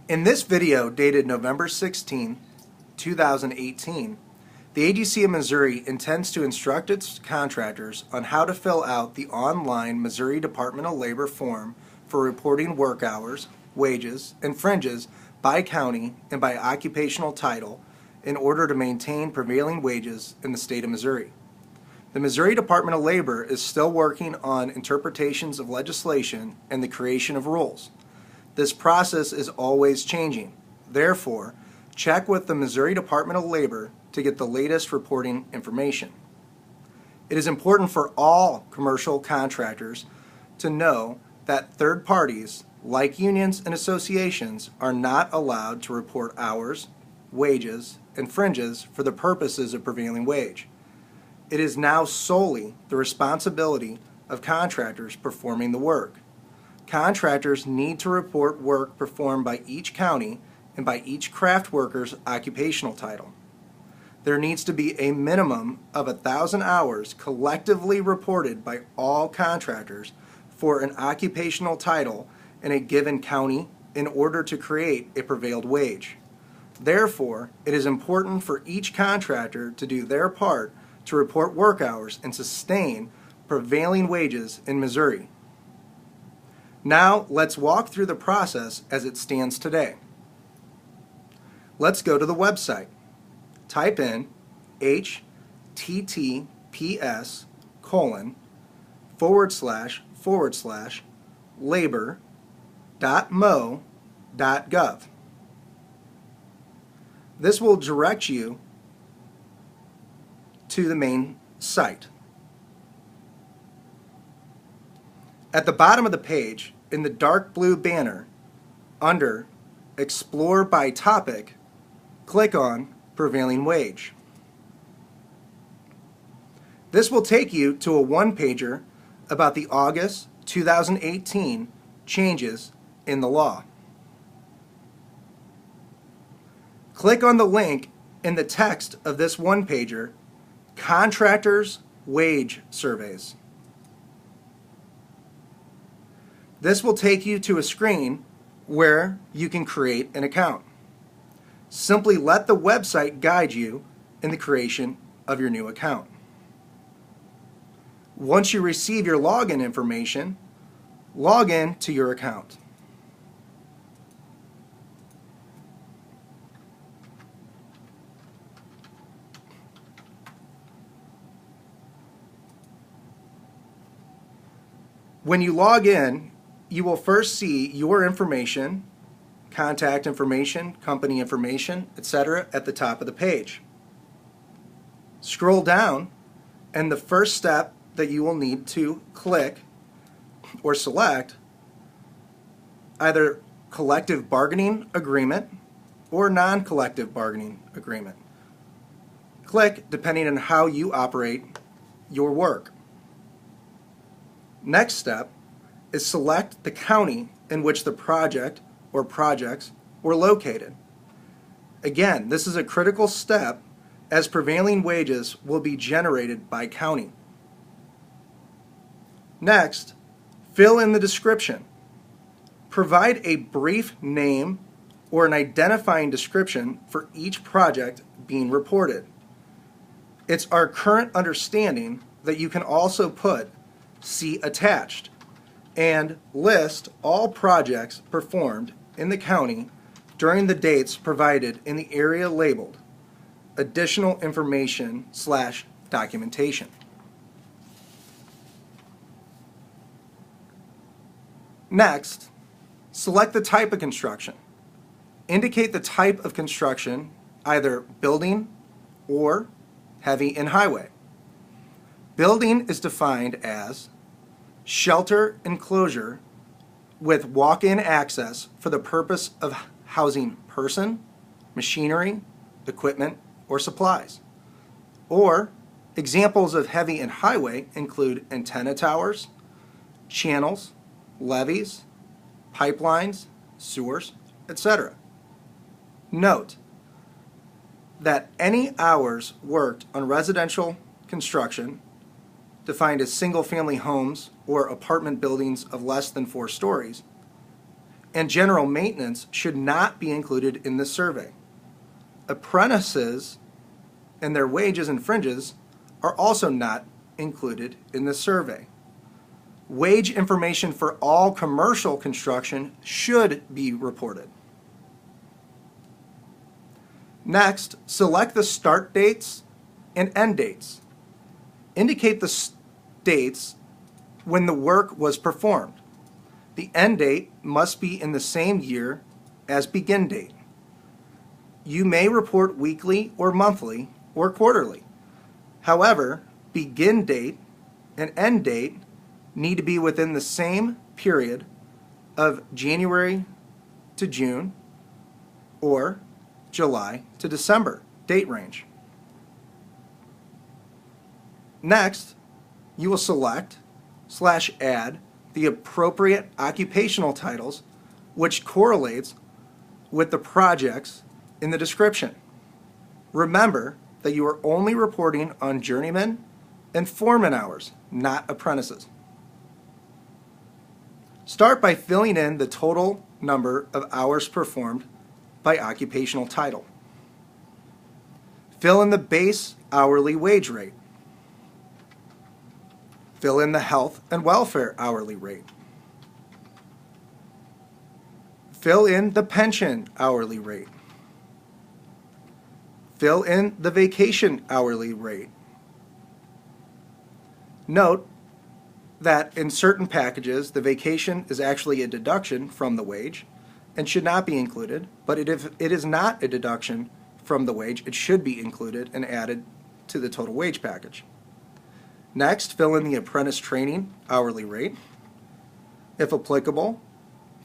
In this video dated November 16, 2018, the AGC of Missouri intends to instruct its contractors on how to fill out the online Missouri Department of Labor form for reporting work hours, wages, and fringes by county and by occupational title in order to maintain prevailing wages in the state of Missouri. The Missouri Department of Labor is still working on interpretations of legislation and the creation of rules. This process is always changing. Therefore, check with the Missouri Department of Labor to get the latest reporting information. It is important for all commercial contractors to know that third parties, like unions and associations, are not allowed to report hours, wages, and fringes for the purposes of prevailing wage. It is now solely the responsibility of contractors performing the work. Contractors need to report work performed by each county and by each craft worker's occupational title. There needs to be a minimum of 1,000 hours collectively reported by all contractors for an occupational title in a given county in order to create a prevailed wage. Therefore, it is important for each contractor to do their part to report work hours and sustain prevailing wages in Missouri. Now, let's walk through the process as it stands today. Let's go to the website. Type in https://labor.mo.gov. This will direct you to the main site. At the bottom of the page, in the dark blue banner, under Explore by Topic, click on Prevailing Wage. This will take you to a one-pager about the August 2018 changes in the law. Click on the link in the text of this one-pager, Contractors' Wage Surveys. This will take you to a screen where you can create an account. Simply let the website guide you in the creation of your new account. Once you receive your login information, log in to your account. When you log in, you will first see your information, contact information, company information, etc. at the top of the page. Scroll down, and the first step that you will need to click or select either collective bargaining agreement or non-collective bargaining agreement. Click depending on how you operate your work. Next step is select the county in which the project or projects were located. Again, this is a critical step as prevailing wages will be generated by county. Next, fill in the description. Provide a brief name or an identifying description for each project being reported. It's our current understanding that you can also put "See attached" and list all projects performed in the county during the dates provided in the area labeled Additional Information/Documentation. Next, select the type of construction. Indicate the type of construction, either building or heavy and highway. Building is defined as shelter enclosure with walk-in access for the purpose of housing person, machinery, equipment, or supplies. Or examples of heavy and highway include antenna towers, channels, levees, pipelines, sewers, etc. Note that any hours worked on residential construction defined as single-family homes or apartment buildings of less than 4 stories, and general maintenance should not be included in this survey. Apprentices and their wages and fringes are also not included in this survey. Wage information for all commercial construction should be reported. Next, select the start dates and end dates. Indicate the dates when the work was performed. The end date must be in the same year as begin date. You may report weekly or monthly or quarterly. However, begin date and end date need to be within the same period of January to June or July to December date range. Next, you will select/add the appropriate occupational titles which correlates with the projects in the description. Remember that you are only reporting on journeyman and foreman hours, not apprentices. Start by filling in the total number of hours performed by occupational title. Fill in the base hourly wage rate. Fill in the health and welfare hourly rate. Fill in the pension hourly rate. Fill in the vacation hourly rate. Note that in certain packages, the vacation is actually a deduction from the wage and should not be included, but if it is not a deduction from the wage, it should be included and added to the total wage package. Next, fill in the apprentice training hourly rate. If applicable,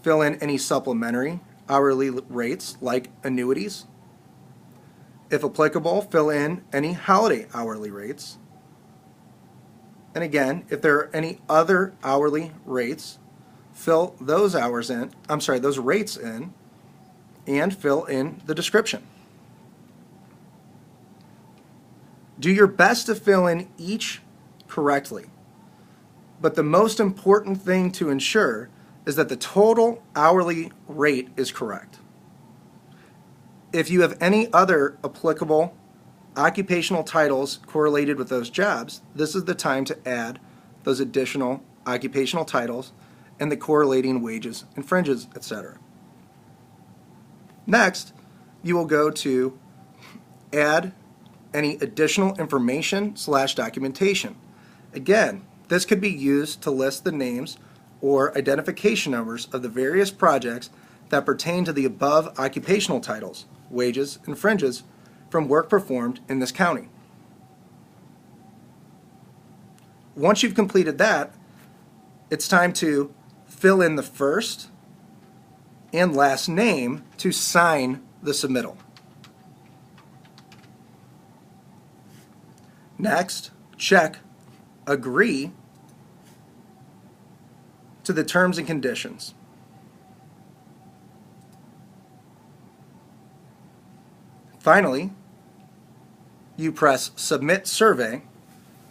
fill in any supplementary hourly rates like annuities. If applicable, fill in any holiday hourly rates. And again, if there are any other hourly rates, fill those rates in and fill in the description. Do your best to fill in each correctly. But the most important thing to ensure is that the total hourly rate is correct. If you have any other applicable occupational titles correlated with those jobs, this is the time to add those additional occupational titles and the correlating wages and fringes, etc. Next, you will go to add any additional information/documentation. Again, this could be used to list the names or identification numbers of the various projects that pertain to the above occupational titles, wages, and fringes from work performed in this county. Once you've completed that, it's time to fill in the first and last name to sign the submittal. Next, check Agree to the terms and conditions. Finally, you press Submit Survey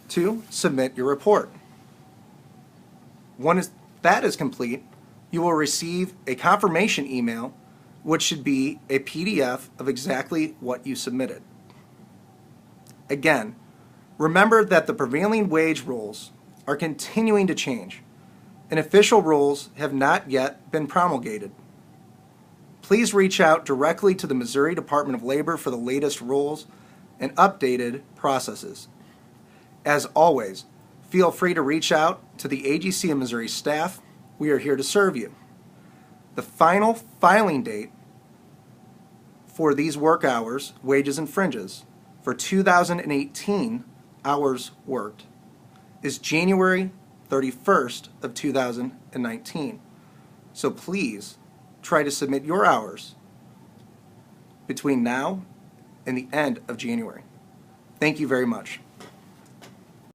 to submit your report. Once that is complete, you will receive a confirmation email, which should be a PDF of exactly what you submitted. Again, remember that the prevailing wage rules are continuing to change, and official rules have not yet been promulgated. Please reach out directly to the Missouri Department of Labor for the latest rules and updated processes. As always, feel free to reach out to the AGC of Missouri staff. We are here to serve you. The final filing date for these work hours, wages, and fringes for 2018 hours worked is January 31st of 2019. So please try to submit your hours between now and the end of January. Thank you very much.